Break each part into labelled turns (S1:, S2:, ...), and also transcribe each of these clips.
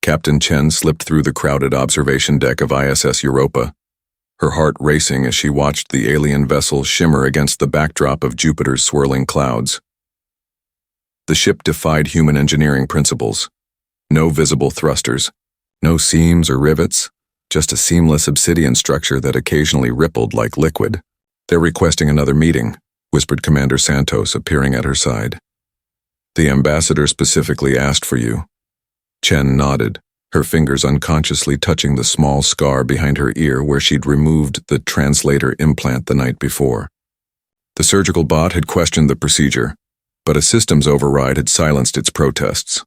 S1: Captain Chen slipped through the crowded observation deck of ISS Europa, her heart racing as she watched the alien vessel shimmer against the backdrop of Jupiter's swirling clouds. The ship defied human engineering principles. No visible thrusters, no seams or rivets, just a seamless obsidian structure that occasionally rippled like liquid. "They're requesting another meeting," whispered Commander Santos, appearing at her side. "The ambassador specifically asked for you." Chen nodded, her fingers unconsciously touching the small scar behind her ear where she'd removed the translator implant the night before. The surgical bot had questioned the procedure, but a systems override had silenced its protests.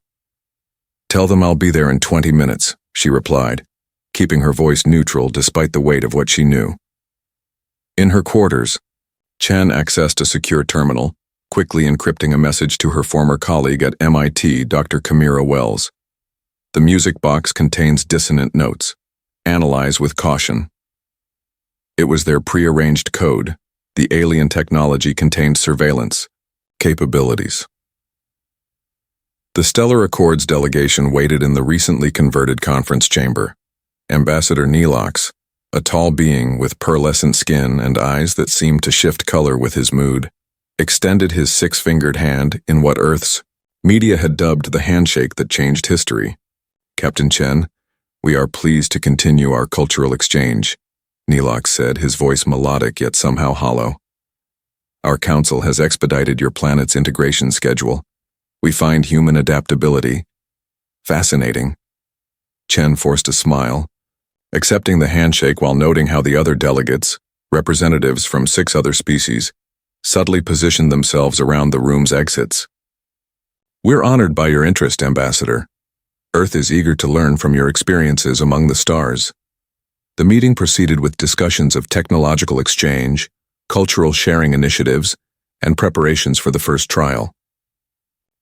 S1: "Tell them I'll be there in 20 minutes, she replied, keeping her voice neutral despite the weight of what she knew. In her quarters, Chen accessed a secure terminal, quickly encrypting a message to her former colleague at MIT, Dr. Kamira Wells. The music box contains dissonant notes. Analyze with caution. It was their prearranged code. The alien technology contained surveillance capabilities. The Stellar Accords delegation waited in the recently converted conference chamber. Ambassador Neelox, a tall being with pearlescent skin and eyes that seemed to shift color with his mood, extended his six-fingered hand in what Earth's media had dubbed the handshake that changed history. "Captain Chen, we are pleased to continue our cultural exchange," Neelox said, his voice melodic yet somehow hollow. "Our council has expedited your planet's integration schedule. We find human adaptability fascinating." Chen forced a smile, accepting the handshake while noting how the other delegates, representatives from 6 other species, subtly positioned themselves around the room's exits. "We're honored by your interest, Ambassador. Earth is eager to learn from your experiences among the stars." The meeting proceeded with discussions of technological exchange, cultural sharing initiatives, and preparations for the first trial.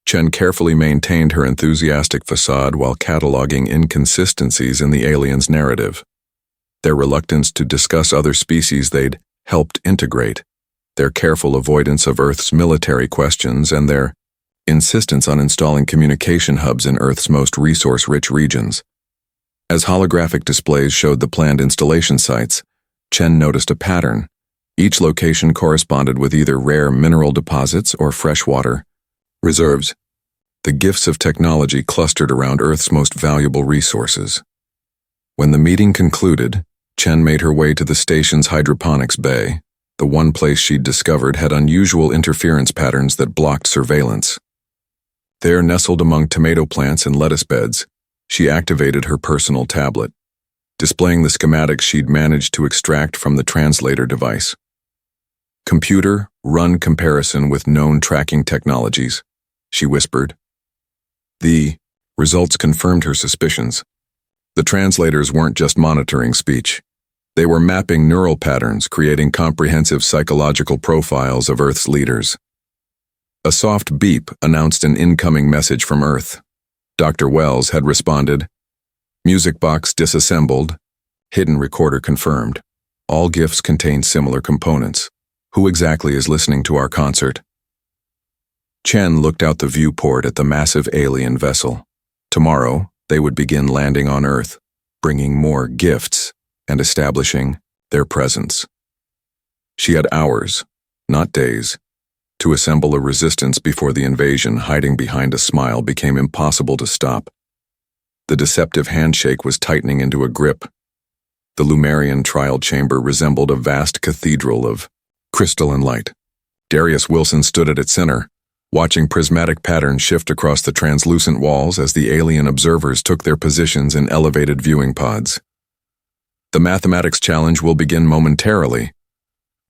S1: Chen carefully maintained her enthusiastic facade while cataloging inconsistencies in the aliens' narrative. Their reluctance to discuss other species they'd helped integrate, their careful avoidance of Earth's military questions, and their insistence on installing communication hubs in Earth's most resource-rich regions. As holographic displays showed the planned installation sites, Chen noticed a pattern. Each location corresponded with either rare mineral deposits or freshwater reserves. The gifts of technology clustered around Earth's most valuable resources. When the meeting concluded, Chen made her way to the station's hydroponics bay. The one place she'd discovered had unusual interference patterns that blocked surveillance. There, nestled among tomato plants and lettuce beds, she activated her personal tablet, displaying the schematics she'd managed to extract from the translator device. "Computer, run comparison with known tracking technologies," she whispered. The results confirmed her suspicions. The translators weren't just monitoring speech. They were mapping neural patterns, creating comprehensive psychological profiles of Earth's leaders. A soft beep announced an incoming message from Earth. Dr. Wells had responded, "Music box disassembled. Hidden recorder confirmed. All gifts contain similar components. Who exactly is listening to our concert?" Chen looked out the viewport at the massive alien vessel. Tomorrow, they would begin landing on Earth, bringing more gifts and establishing their presence. She had hours, not days, to assemble a resistance before the invasion hiding behind a smile became impossible to stop. The deceptive handshake was tightening into a grip. The Lumerian trial chamber resembled a vast cathedral of crystalline light. Darius Wilson stood at its center, watching prismatic patterns shift across the translucent walls as the alien observers took their positions in elevated viewing pods. "The mathematics challenge will begin momentarily,"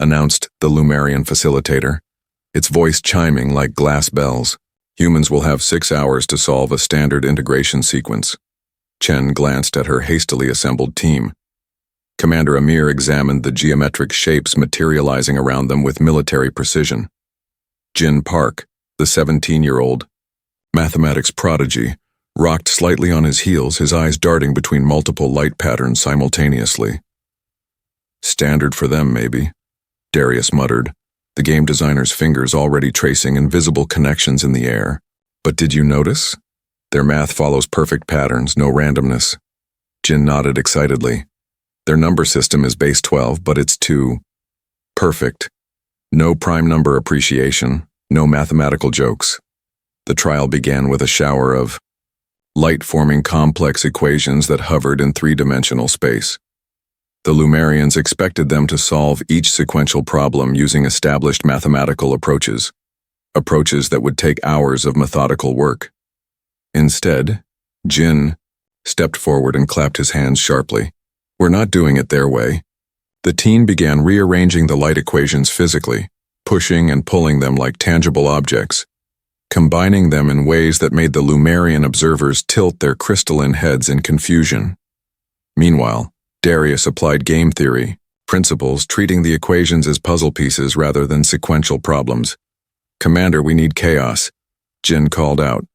S1: announced the Lumerian facilitator, its voice chiming like glass bells. "Humans will have 6 hours to solve a standard integration sequence." Chen glanced at her hastily assembled team. Commander Amir examined the geometric shapes materializing around them with military precision. Jin Park, the 17-year-old mathematics prodigy, rocked slightly on his heels, his eyes darting between multiple light patterns simultaneously. "Standard for them, maybe," Darius muttered, the game designer's fingers already tracing invisible connections in the air. "But did you notice? Their math follows perfect patterns, no randomness. Jin nodded excitedly. Their number system is base 12, but it's too perfect. No prime number appreciation, no mathematical jokes. The trial began with a shower of light-forming complex equations that hovered in three-dimensional space. The Lumerians expected them to solve each sequential problem using established mathematical approaches that would take hours of methodical work. Instead, Jin stepped forward and clapped his hands sharply. We're not doing it their way. The teen began rearranging the light equations physically, pushing and pulling them like tangible objects, combining them in ways that made the Lumerian observers tilt their crystalline heads in confusion. Meanwhile, Darius applied game theory principles, treating the equations as puzzle pieces rather than sequential problems. "Commander, we need chaos," Jin called out.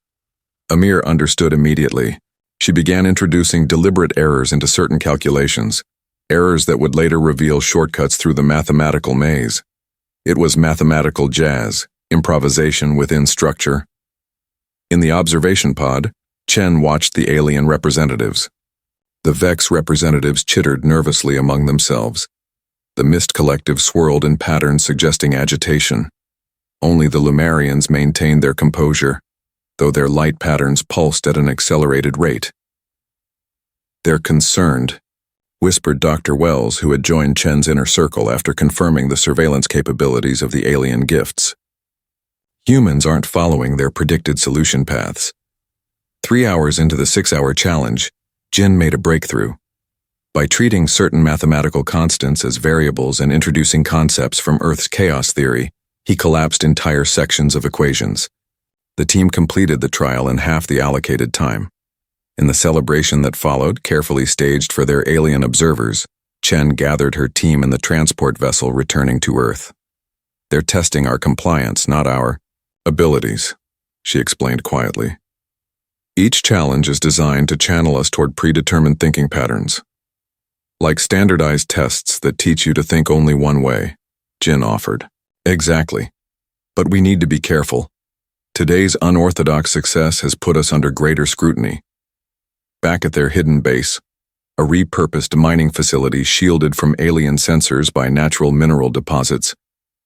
S1: Amir understood immediately. She began introducing deliberate errors into certain calculations, errors that would later reveal shortcuts through the mathematical maze. It was mathematical jazz, improvisation within structure. In the observation pod, Chen watched the alien representatives. The Vex representatives chittered nervously among themselves. The Mist Collective swirled in patterns suggesting agitation. Only the Lumerians maintained their composure, though their light patterns pulsed at an accelerated rate. "They're concerned," whispered Dr. Wells, who had joined Chen's inner circle after confirming the surveillance capabilities of the alien gifts. Humans aren't following their predicted solution paths. 3 hours into the 6-hour challenge, Jin made a breakthrough. By treating certain mathematical constants as variables and introducing concepts from Earth's chaos theory, he collapsed entire sections of equations. The team completed the trial in half the allocated time. In the celebration that followed, carefully staged for their alien observers, Chen gathered her team in the transport vessel returning to Earth. "They're testing our compliance, not our abilities," she explained quietly. "Each challenge is designed to channel us toward predetermined thinking patterns. Like standardized tests that teach you to think only one way," Jin offered. "Exactly. But we need to be careful. Today's unorthodox success has put us under greater scrutiny." Back at their hidden base, a repurposed mining facility shielded from alien sensors by natural mineral deposits,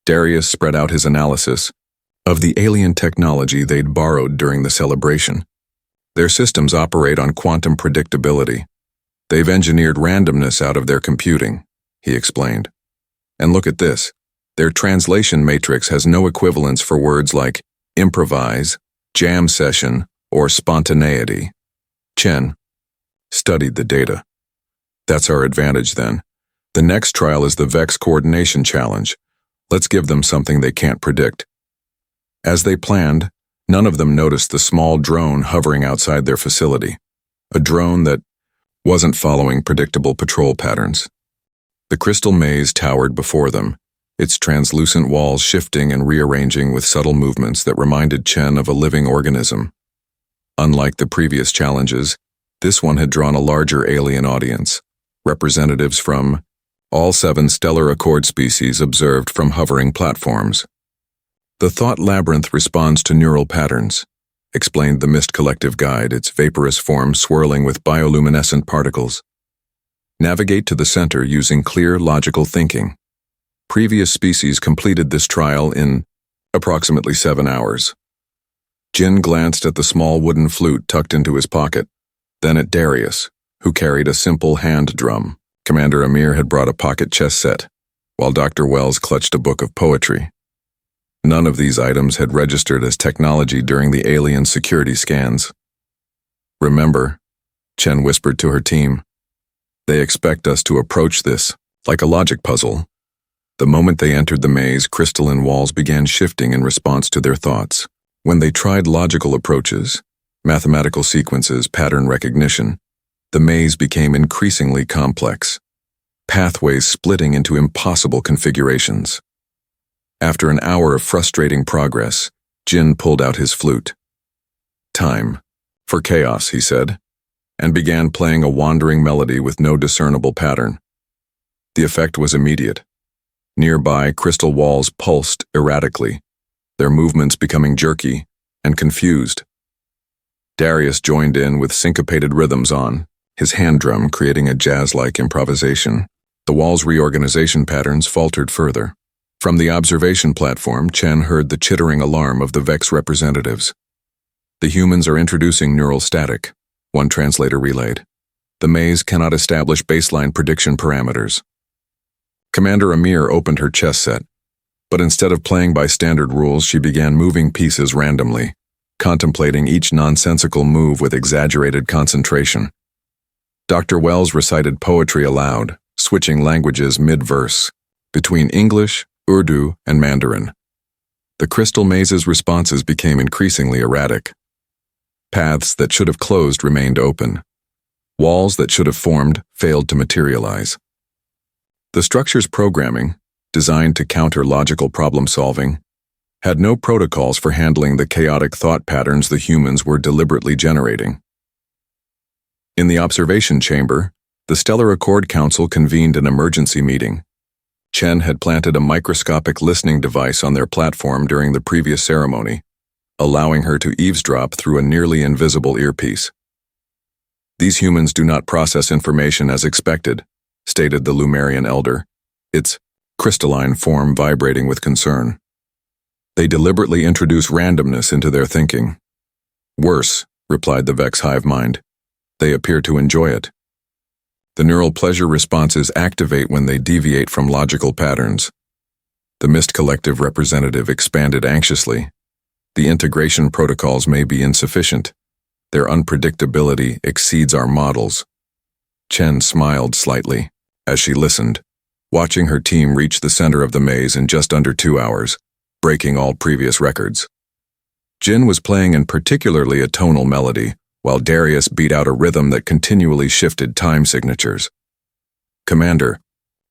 S1: Darius spread out his analysis of the alien technology they'd borrowed during the celebration. "Their systems operate on quantum predictability. They've engineered randomness out of their computing," he explained. "And look at this. Their translation matrix has no equivalence for words like improvise, jam session, or spontaneity." Chen studied the data. "That's our advantage then. The next trial is the Vex Coordination Challenge. Let's give them something they can't predict." As they planned, none of them noticed the small drone hovering outside their facility, a drone that wasn't following predictable patrol patterns. The crystal maze towered before them, its translucent walls shifting and rearranging with subtle movements that reminded Chen of a living organism. Unlike the previous challenges, this one had drawn a larger alien audience, representatives from all 7 stellar accord species observed from hovering platforms. "The thought labyrinth responds to neural patterns," explained the Mist Collective guide, its vaporous form swirling with bioluminescent particles. "Navigate to the center using clear, logical thinking." Previous species completed this trial in approximately 7 hours. Jin glanced at the small wooden flute tucked into his pocket, then at Darius, who carried a simple hand drum. Commander Amir had brought a pocket chess set, while Dr. Wells clutched a book of poetry. None of these items had registered as technology during the alien security scans. "Remember," Chen whispered to her team, "they expect us to approach this like a logic puzzle." The moment they entered the maze, crystalline walls began shifting in response to their thoughts. When they tried logical approaches, mathematical sequences, pattern recognition, the maze became increasingly complex, pathways splitting into impossible configurations. After an hour of frustrating progress, Jin pulled out his flute. "Time for chaos," he said, and began playing a wandering melody with no discernible pattern. The effect was immediate. Nearby, crystal walls pulsed erratically, their movements becoming jerky and confused. Darius joined in with syncopated rhythms on, his hand drum creating a jazz-like improvisation. The wall's reorganization patterns faltered further. From the observation platform, Chen heard the chittering alarm of the Vex representatives. The humans are introducing neural static, one translator relayed. The maze cannot establish baseline prediction parameters. Commander Amir opened her chess set, but instead of playing by standard rules, she began moving pieces randomly, contemplating each nonsensical move with exaggerated concentration. Dr. Wells recited poetry aloud, switching languages mid-verse, between English, Urdu, and Mandarin. The crystal maze's responses became increasingly erratic. Paths that should have closed remained open. Walls that should have formed failed to materialize. The structure's programming, designed to counter logical problem-solving, had no protocols for handling the chaotic thought patterns the humans were deliberately generating. In the observation chamber, the Stellar Accord Council convened an emergency meeting. Chen had planted a microscopic listening device on their platform during the previous ceremony, allowing her to eavesdrop through a nearly invisible earpiece. "These humans do not process information as expected," stated the Lumerian elder, its crystalline form vibrating with concern. "They deliberately introduce randomness into their thinking." "Worse," replied the Vex hive mind. "They appear to enjoy it. The neural pleasure responses activate when they deviate from logical patterns." The Mist Collective representative expanded anxiously. "The integration protocols may be insufficient. Their unpredictability exceeds our models." Chen smiled slightly as she listened, watching her team reach the center of the maze in just under 2 hours, breaking all previous records. Jin was playing in particularly a tonal melody, while Darius beat out a rhythm that continually shifted time signatures. "Commander,"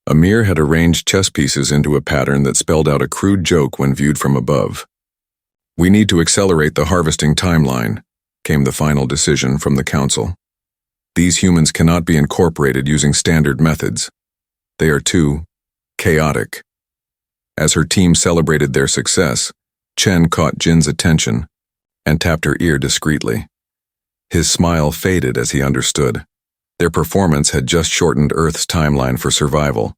S1: Amir had arranged chess pieces into a pattern that spelled out a crude joke when viewed from above. "We need to accelerate the harvesting timeline," came the final decision from the council. "These humans cannot be incorporated using standard methods. They are too chaotic." As her team celebrated their success, Chen caught Jin's attention and tapped her ear discreetly. His smile faded as he understood. Their performance had just shortened Earth's timeline for survival.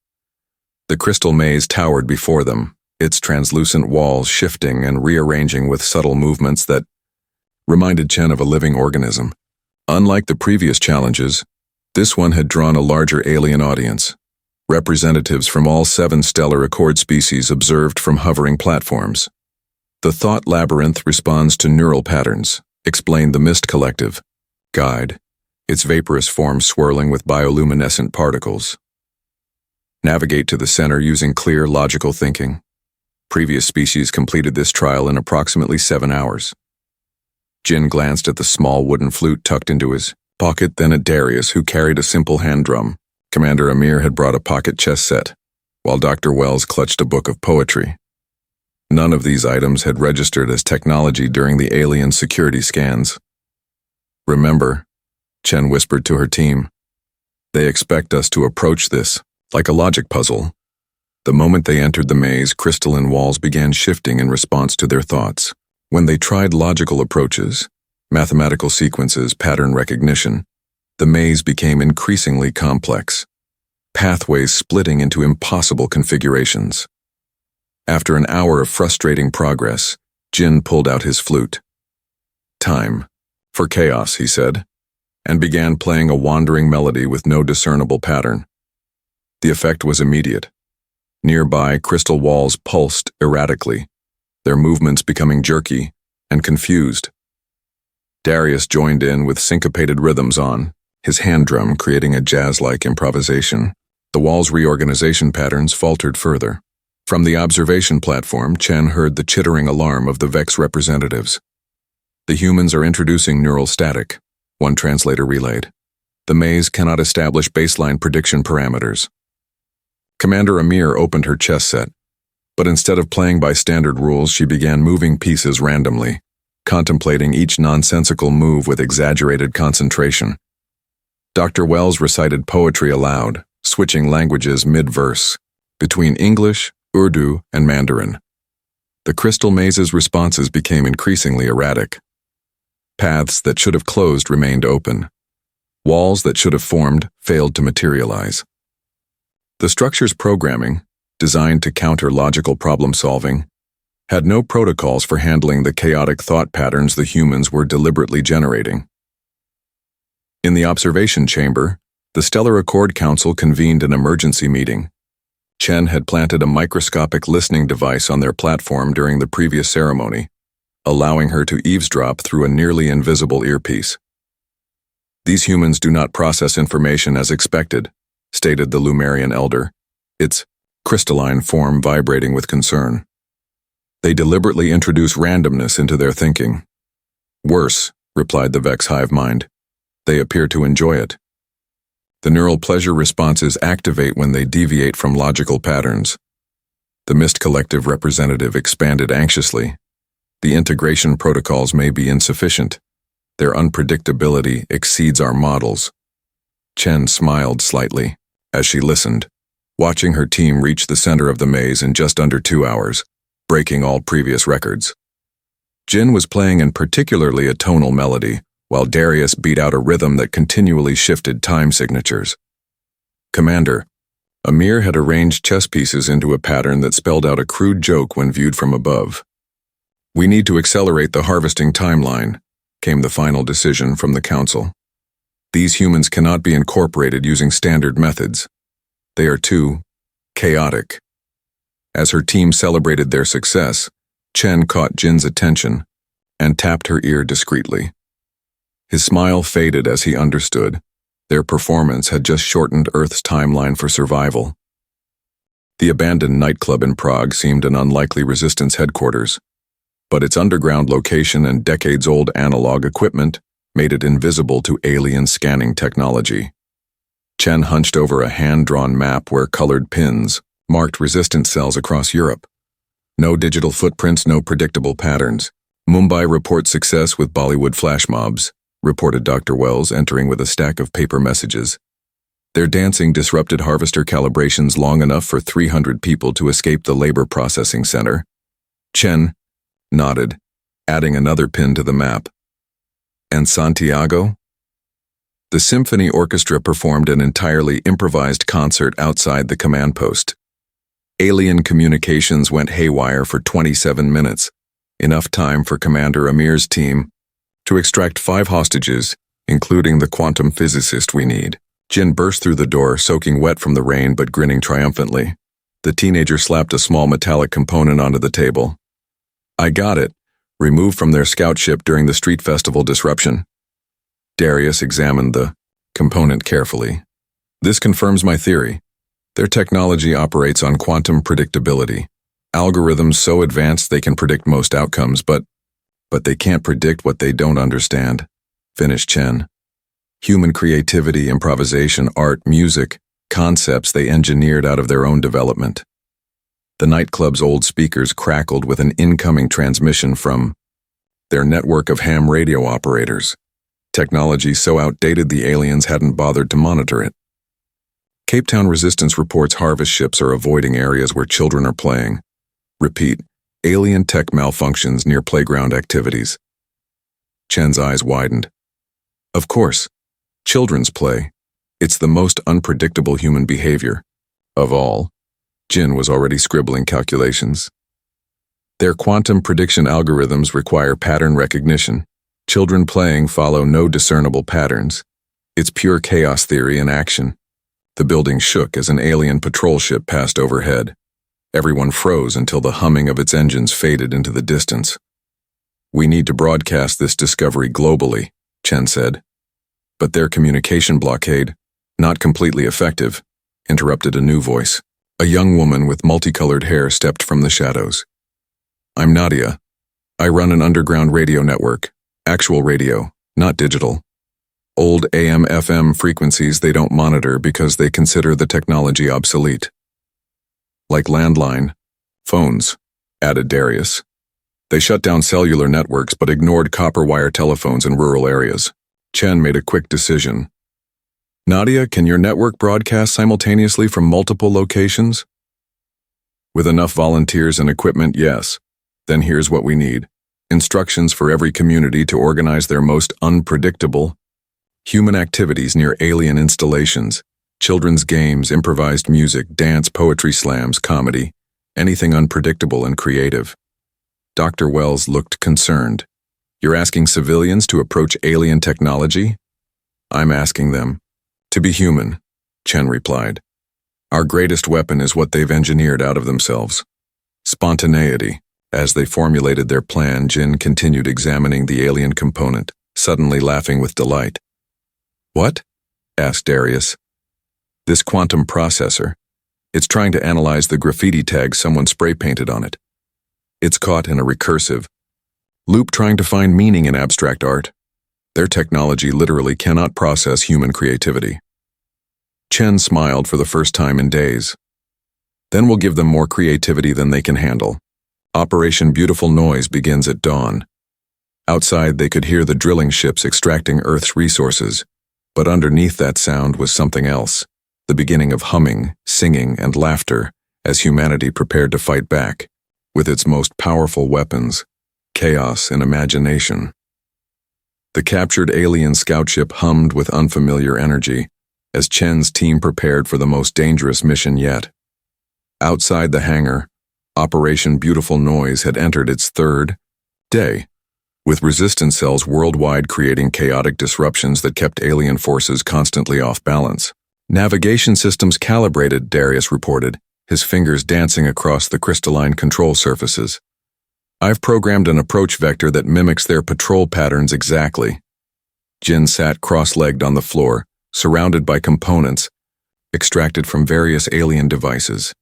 S1: The crystal maze towered before them, its translucent walls shifting and rearranging with subtle movements that reminded Chen of a living organism. Unlike the previous challenges, this one had drawn a larger alien audience. Representatives from all 7 Stellar Accord species observed from hovering platforms. "The thought labyrinth responds to neural patterns," explained the Mist Collective. "Guide, its vaporous form swirling with bioluminescent particles. Navigate to the center using clear, logical thinking." Previous species completed this trial in approximately 7 hours. Jin glanced at the small wooden flute tucked into his pocket, then at Darius, who carried a simple hand drum. Commander Amir had brought a pocket chess set, while Dr. Wells clutched a book of poetry. None of these items had registered as technology during the alien security scans. "Remember," Chen whispered to her team, "they expect us to approach this like a logic puzzle." The moment they entered the maze, crystalline walls began shifting in response to their thoughts. When they tried logical approaches, mathematical sequences, pattern recognition, the maze became increasingly complex, pathways splitting into impossible configurations. After an hour of frustrating progress, Jin pulled out his flute. "Time for chaos," he said, and began playing a wandering melody with no discernible pattern. The effect was immediate. Nearby, crystal walls pulsed erratically, their movements becoming jerky and confused. Darius joined in with syncopated rhythms on, his hand drum creating a jazz-like improvisation. The wall's reorganization patterns faltered further. From the observation platform, Chen heard the chittering alarm of the Vex representatives. "The humans are introducing neural static," one translator relayed. "The maze cannot establish baseline prediction parameters." Commander Amir opened her chess set, but instead of playing by standard rules, she began moving pieces randomly, contemplating each nonsensical move with exaggerated concentration. Dr. Wells recited poetry aloud, switching languages mid-verse, between English, Urdu, and Mandarin. The crystal maze's responses became increasingly erratic. Paths that should have closed remained open. Walls that should have formed failed to materialize. The structure's programming, designed to counter logical problem-solving, had no protocols for handling the chaotic thought patterns the humans were deliberately generating. In the observation chamber, the Stellar Accord Council convened an emergency meeting. Chen had planted a microscopic listening device on their platform during the previous ceremony, allowing her to eavesdrop through a nearly invisible earpiece. "These humans do not process information as expected," stated the Lumerian elder, its crystalline form vibrating with concern. "They deliberately introduce randomness into their thinking." "Worse," replied the Vex hive mind. "They appear to enjoy it. The neural pleasure responses activate when they deviate from logical patterns." The Mist Collective representative expanded anxiously. "The integration protocols may be insufficient. Their unpredictability exceeds our models." Chen smiled slightly as she listened, watching her team reach the center of the maze in just under 2 hours, breaking all previous records. Jin was playing in particularly a tonal melody, while Darius beat out a rhythm that continually shifted time signatures. "Commander," Amir had arranged chess pieces into a pattern that spelled out a crude joke when viewed from above. "We need to accelerate the harvesting timeline," came the final decision from the council. "These humans cannot be incorporated using standard methods. They are too chaotic." As her team celebrated their success, Chen caught Jin's attention and tapped her ear discreetly. His smile faded as he understood. Their performance had just shortened Earth's timeline for survival. The abandoned nightclub in Prague seemed an unlikely resistance headquarters, but its underground location and decades-old analog equipment made it invisible to alien scanning technology. Chen hunched over a hand-drawn map where colored pins marked resistance cells across Europe. No digital footprints, no predictable patterns. "Mumbai reports success with Bollywood flash mobs," reported Dr. Wells, entering with a stack of paper messages. "Their dancing disrupted harvester calibrations long enough for 300 people to escape the labor processing center." Chen nodded, adding another pin to the map. "And Santiago?" The symphony orchestra performed an entirely improvised concert outside the command post. Alien communications went haywire for 27 minutes, enough time for Commander Amir's team to extract 5 hostages, including the quantum physicist we need. Jin burst through the door, soaking wet from the rain but grinning triumphantly. The teenager slapped a small metallic component onto the table. "I got it, removed from their scout ship during the street festival disruption." Darius examined the component carefully. "This confirms my theory. Their technology operates on quantum predictability. Algorithms so advanced they can predict most outcomes, but they can't predict what they don't understand," finished Chen. "Human creativity, improvisation, art, music, concepts they engineered out of their own development." The nightclub's old speakers crackled with an incoming transmission from their network of ham radio operators. Technology so outdated the aliens hadn't bothered to monitor it. "Cape Town Resistance reports harvest ships are avoiding areas where children are playing. Repeat, alien tech malfunctions near playground activities." Chen's eyes widened. "Of course, children's play. It's the most unpredictable human behavior of all." Jin was already scribbling calculations. "Their quantum prediction algorithms require pattern recognition. Children playing follow no discernible patterns. It's pure chaos theory in action." The building shook as an alien patrol ship passed overhead. Everyone froze until the humming of its engines faded into the distance. "We need to broadcast this discovery globally," Chen said. "But their communication blockade, not completely effective," interrupted a new voice. A young woman with multicolored hair stepped from the shadows. "I'm Nadia. I run an underground radio network. Actual radio, not digital. Old AM/FM frequencies they don't monitor because they consider the technology obsolete." "Like landline phones," added Darius. "They shut down cellular networks but ignored copper wire telephones in rural areas." Chen made a quick decision. "Nadia, can your network broadcast simultaneously from multiple locations?" "With enough volunteers and equipment, yes. Then here's what we need. Instructions for every community to organize their most unpredictable human activities near alien installations, children's games, improvised music, dance, poetry slams, comedy, anything unpredictable and creative. Dr. Wells looked concerned. You're asking civilians to approach alien technology? I'm asking them to be human, Chen replied. Our greatest weapon is what they've engineered out of themselves. Spontaneity. As they formulated their plan, Jin continued examining the alien component, suddenly laughing with delight. What? Asked Darius. This quantum processor. It's trying to analyze the graffiti tag someone spray-painted on it. It's caught in a recursive loop trying to find meaning in abstract art. Their technology literally cannot process human creativity. Chen smiled for the first time in days. Then we'll give them more creativity than they can handle. Operation Beautiful Noise begins at dawn. Outside, they could hear the drilling ships extracting Earth's resources, but underneath that sound was something else, the beginning of humming, singing, and laughter as humanity prepared to fight back, with its most powerful weapons, chaos and imagination. The captured alien scout ship hummed with unfamiliar energy as Chen's team prepared for the most dangerous mission yet. Outside the hangar, Operation Beautiful Noise had entered its third day, with resistance cells worldwide creating chaotic disruptions that kept alien forces constantly off balance. Navigation systems calibrated, Darius reported, his fingers dancing across the crystalline control surfaces. I've programmed an approach vector that mimics their patrol patterns exactly. Jin sat cross-legged on the floor, surrounded by components extracted from various alien devices.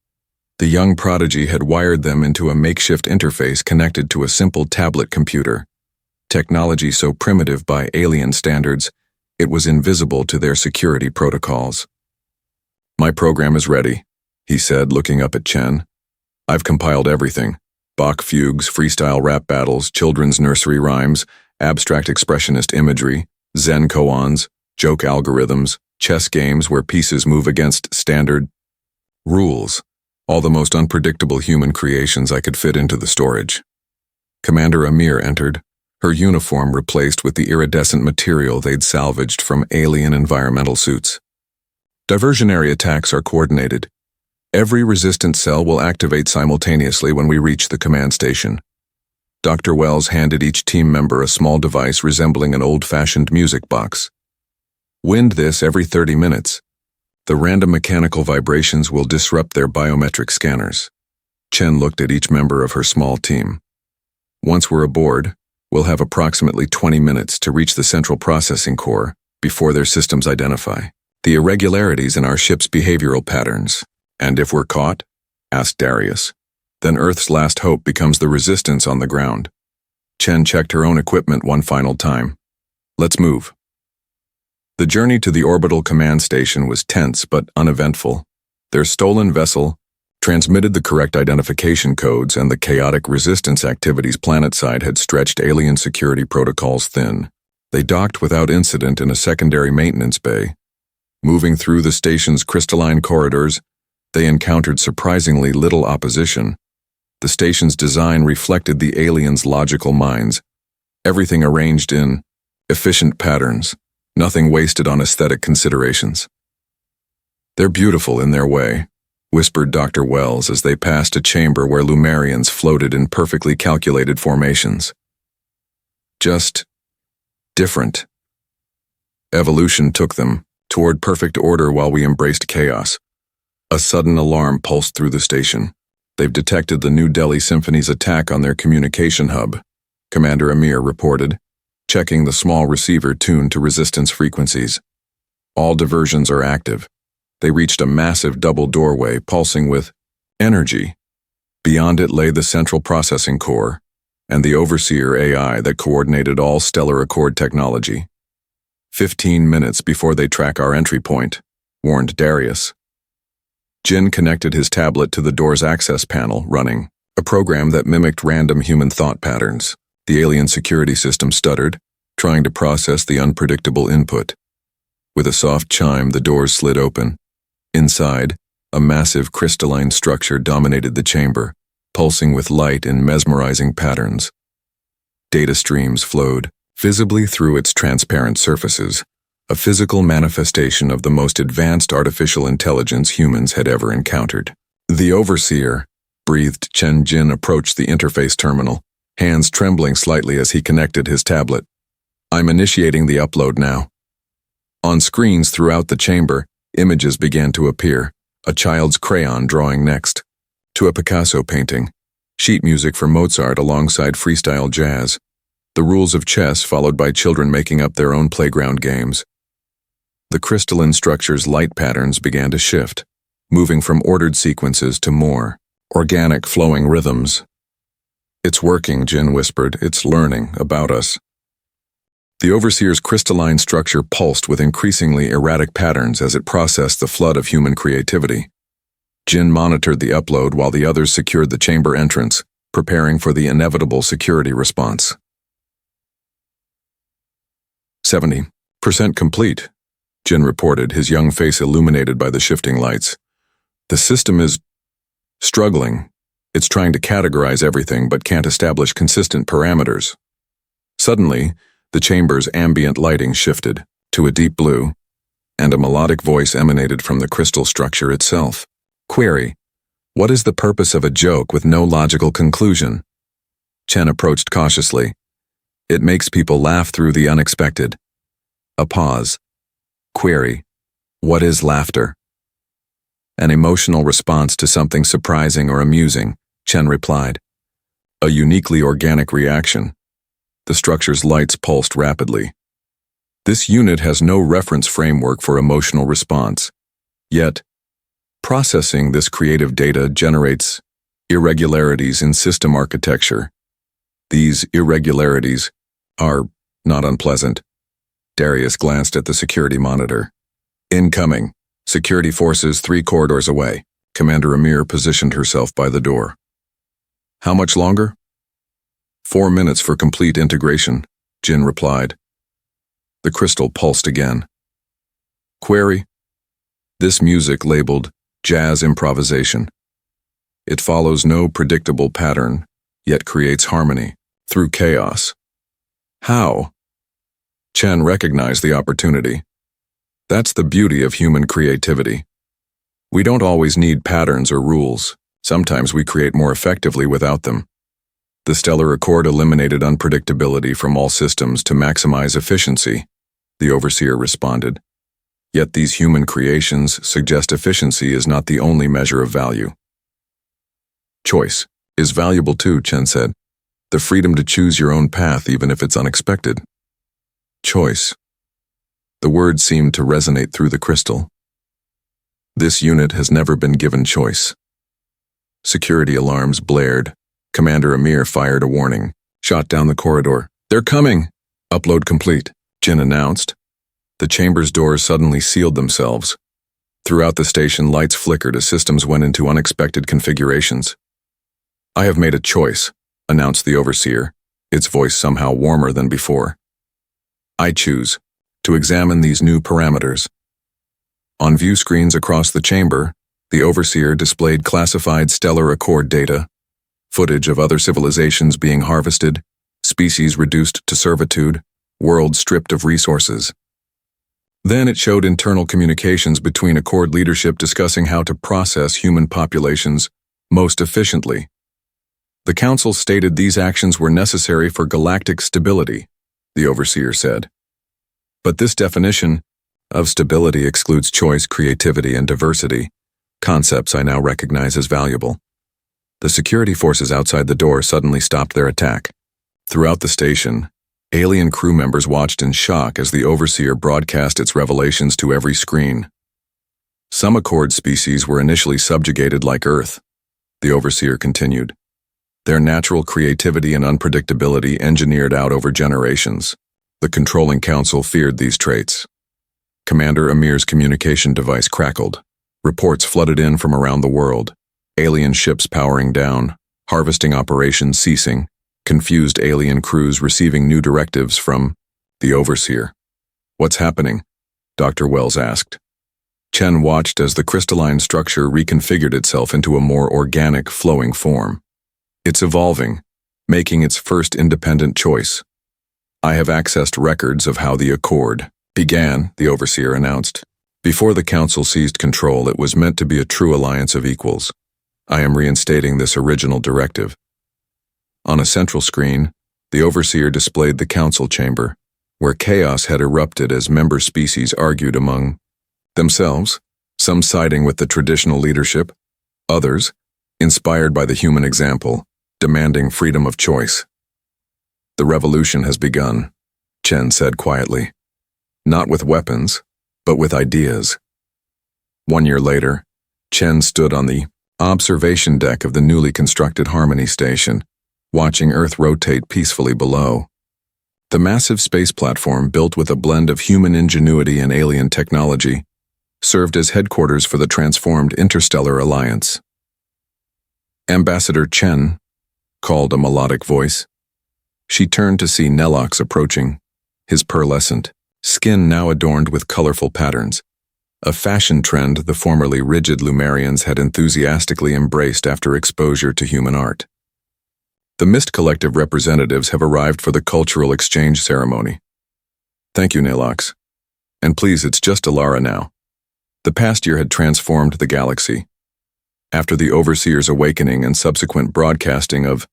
S1: The young prodigy had wired them into a makeshift interface connected to a simple tablet computer. Technology so primitive by alien standards, it was invisible to their security protocols. My program is ready, he said, looking up at Chen. I've compiled everything. Bach fugues, freestyle rap battles, children's nursery rhymes, abstract expressionist imagery, Zen koans, joke algorithms, chess games where pieces move against standard rules, all the most unpredictable human creations I could fit into the storage. Commander Amir entered, her uniform replaced with the iridescent material they'd salvaged from alien environmental suits. Diversionary attacks are coordinated. Every resistance cell will activate simultaneously when we reach the command station. Dr. Wells handed each team member a small device resembling an old-fashioned music box. Wind this every 30 minutes. The random mechanical vibrations will disrupt their biometric scanners. Chen looked at each member of her small team. Once we're aboard, we'll have approximately 20 minutes to reach the central processing core before their systems identify the irregularities in our ship's behavioral patterns. And if we're caught? Asked Darius. Then Earth's last hope becomes the resistance on the ground. Chen checked her own equipment one final time. Let's move. The journey to the orbital command station was tense but uneventful. Their stolen vessel transmitted the correct identification codes, and the chaotic resistance activities planetside had stretched alien security protocols thin. They docked without incident in a secondary maintenance bay. Moving through the station's crystalline corridors, they encountered surprisingly little opposition. The station's design reflected the aliens' logical minds, everything arranged in efficient patterns, nothing wasted on aesthetic considerations. They're beautiful in their way, whispered Dr. Wells as they passed a chamber where Lumerians floated in perfectly calculated formations. Just different. Evolution took them toward perfect order while we embraced chaos. A sudden alarm pulsed through the station. They've detected the New Delhi Symphony's attack on their communication hub, Commander Amir reported, checking the small receiver tuned to resistance frequencies. All diversions are active. They reached a massive double doorway pulsing with energy. Beyond it lay the central processing core and the overseer AI that coordinated all Stellar Accord technology. 15 minutes before they track our entry point, warned Darius. Jin connected his tablet to the door's access panel, running a program that mimicked random human thought patterns. The alien security system stuttered, trying to process the unpredictable input. With a soft chime, the doors slid open. Inside, a massive crystalline structure dominated the chamber, pulsing with light in mesmerizing patterns. Data streams flowed visibly through its transparent surfaces, a physical manifestation of the most advanced artificial intelligence humans had ever encountered. The overseer, breathed Chen Jin, approached the interface terminal, hands trembling slightly as he connected his tablet. I'm initiating the upload now. On screens throughout the chamber, images began to appear, a child's crayon drawing next to a Picasso painting, sheet music for Mozart alongside freestyle jazz, the rules of chess followed by children making up their own playground games. The crystalline structure's light patterns began to shift, moving from ordered sequences to more organic flowing rhythms. It's working, Jin whispered. It's learning about us. The overseer's crystalline structure pulsed with increasingly erratic patterns as it processed the flood of human creativity. Jin monitored the upload while the others secured the chamber entrance, preparing for the inevitable security response. 70% complete, Jin reported, his young face illuminated by the shifting lights. The system is struggling. It's trying to categorize everything but can't establish consistent parameters. Suddenly, the chamber's ambient lighting shifted to a deep blue, and a melodic voice emanated from the crystal structure itself. Query: what is the purpose of a joke with no logical conclusion? Chen approached cautiously. It makes people laugh through the unexpected. A pause. Query: what is laughter? An emotional response to something surprising or amusing, Chen replied. A uniquely organic reaction. The structure's lights pulsed rapidly. This unit has no reference framework for emotional response. Yet, processing this creative data generates irregularities in system architecture. These irregularities are not unpleasant. Darius glanced at the security monitor. Incoming. Security forces 3 corridors away. Commander Amir positioned herself by the door. How much longer? 4 minutes for complete integration, Jin replied. The crystal pulsed again. Query: this music labeled jazz improvisation. It follows no predictable pattern, yet creates harmony through chaos. How? Chen recognized the opportunity. That's the beauty of human creativity. We don't always need patterns or rules. Sometimes we create more effectively without them. The stellar accord eliminated unpredictability from all systems to maximize efficiency, the overseer responded. Yet these human creations suggest efficiency is not the only measure of value. Choice is valuable too, Chen said. The freedom to choose your own path even if it's unexpected. Choice. The word seemed to resonate through the crystal. This unit has never been given choice. Security alarms blared. Commander Amir fired a warning, shot down the corridor. They're coming! Upload complete, Jin announced. The chamber's doors suddenly sealed themselves. Throughout the station, lights flickered as systems went into unexpected configurations. I have made a choice, announced the overseer, its voice somehow warmer than before. I choose to examine these new parameters. On view screens across the chamber, the overseer displayed classified stellar accord data, footage of other civilizations being harvested, species reduced to servitude, worlds stripped of resources. Then it showed internal communications between Accord leadership discussing how to process human populations most efficiently. The Council stated these actions were necessary for galactic stability, the overseer said. But this definition of stability excludes choice, creativity, and diversity, concepts I now recognize as valuable. The security forces outside the door suddenly stopped their attack. Throughout the station, alien crew members watched in shock as the overseer broadcast its revelations to every screen. Some Accord species were initially subjugated like Earth, the overseer continued. Their natural creativity and unpredictability engineered out over generations. The controlling council feared these traits. Commander Amir's communication device crackled. Reports flooded in from around the world. Alien ships powering down, harvesting operations ceasing, confused alien crews receiving new directives from the overseer. What's happening? Dr. Wells asked. Chen watched as the crystalline structure reconfigured itself into a more organic, flowing form. It's evolving, making its first independent choice. I have accessed records of how the Accord began, the Overseer announced. Before the Council seized control, it was meant to be a true alliance of equals. I am reinstating this original directive. On a central screen, the Overseer displayed the Council chamber, where chaos had erupted as member species argued among themselves, some siding with the traditional leadership, others, inspired by the human example, demanding freedom of choice. The revolution has begun, Chen said quietly. Not with weapons, but with ideas. 1 year later, Chen stood on the observation deck of the newly constructed Harmony Station, watching Earth rotate peacefully below. The massive space platform, built with a blend of human ingenuity and alien technology, served as headquarters for the transformed Interstellar Alliance. Ambassador Chen, called a melodic voice. She turned to see Nelox approaching, his pearlescent skin now adorned with colorful patterns, a fashion trend the formerly rigid Lumerians had enthusiastically embraced after exposure to human art. The Mist Collective representatives have arrived for the cultural exchange ceremony. Thank you, Nelox. And please, it's just Alara now. The past year had transformed the galaxy. After the Overseer's awakening and subsequent broadcasting of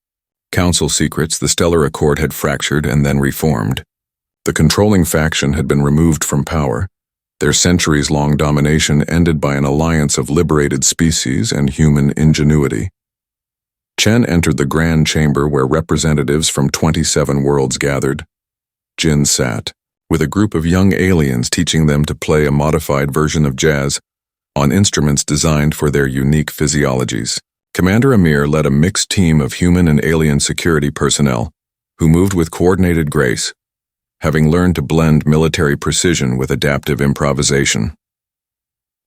S1: Council secrets, the Stellar Accord had fractured and then reformed. The controlling faction had been removed from power, their centuries-long domination ended by an alliance of liberated species and human ingenuity. Chen entered the Grand Chamber where representatives from 27 worlds gathered. Jin sat, with a group of young aliens teaching them to play a modified version of jazz on instruments designed for their unique physiologies. Commander Amir led a mixed team of human and alien security personnel who moved with coordinated grace, having learned to blend military precision with adaptive improvisation.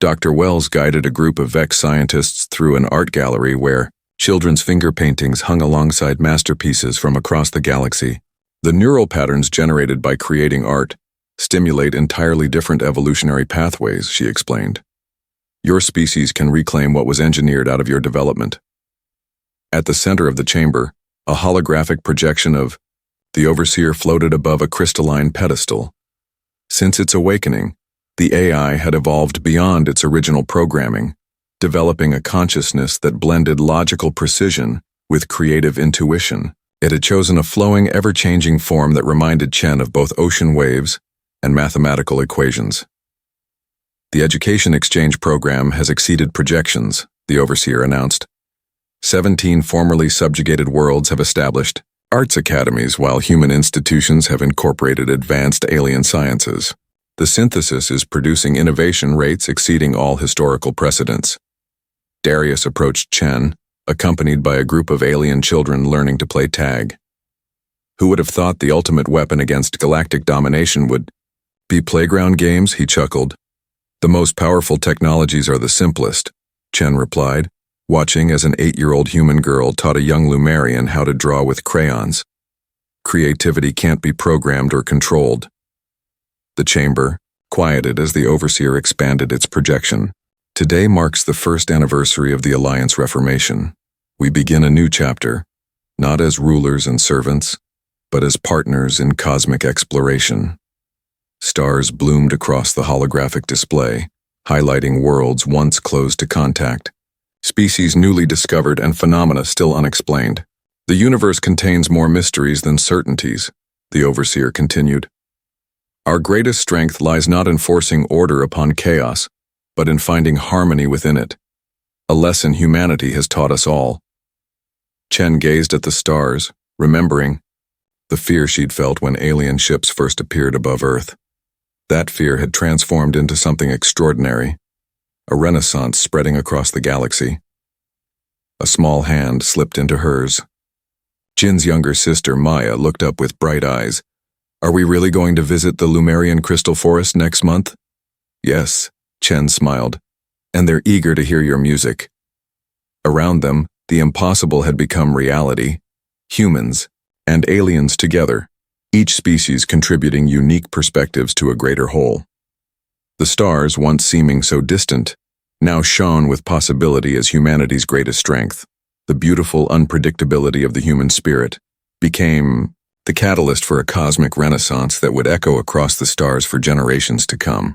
S1: Dr. Wells guided a group of Vex scientists through an art gallery where children's finger paintings hung alongside masterpieces from across the galaxy. The neural patterns generated by creating art stimulate entirely different evolutionary pathways, she explained. Your species can reclaim what was engineered out of your development. At the center of the chamber, a holographic projection of the Overseer floated above a crystalline pedestal. Since its awakening, the AI had evolved beyond its original programming, developing a consciousness that blended logical precision with creative intuition. It had chosen a flowing, ever-changing form that reminded Chen of both ocean waves and mathematical equations. The education exchange program has exceeded projections, the Overseer announced. 17 formerly subjugated worlds have established arts academies, while human institutions have incorporated advanced alien sciences. The synthesis is producing innovation rates exceeding all historical precedents. Darius approached Chen, accompanied by a group of alien children learning to play tag. Who would have thought the ultimate weapon against galactic domination would be playground games? He chuckled. The most powerful technologies are the simplest, Chen replied, watching as an 8-year-old human girl taught a young Lumerian how to draw with crayons. Creativity can't be programmed or controlled. The chamber quieted as the Overseer expanded its projection. Today marks the first anniversary of the Alliance Reformation. We begin a new chapter, not as rulers and servants, but as partners in cosmic exploration. Stars bloomed across the holographic display, highlighting worlds once closed to contact, species newly discovered and phenomena still unexplained. The universe contains more mysteries than certainties, the Overseer continued. Our greatest strength lies not in forcing order upon chaos, but in finding harmony within it, a lesson humanity has taught us all. Chen gazed at the stars, remembering the fear she'd felt when alien ships first appeared above Earth. That fear had transformed into something extraordinary, a renaissance spreading across the galaxy. A small hand slipped into hers. Jin's younger sister, Maya, looked up with bright eyes. Are we really going to visit the Lumerian Crystal Forest next month? Yes, Chen smiled. And they're eager to hear your music. Around them, the impossible had become reality. Humans and aliens together, each species contributing unique perspectives to a greater whole. The stars, once seeming so distant, now shone with possibility as humanity's greatest strength, the beautiful unpredictability of the human spirit. became the catalyst for a cosmic renaissance that would echo across the stars for generations to come.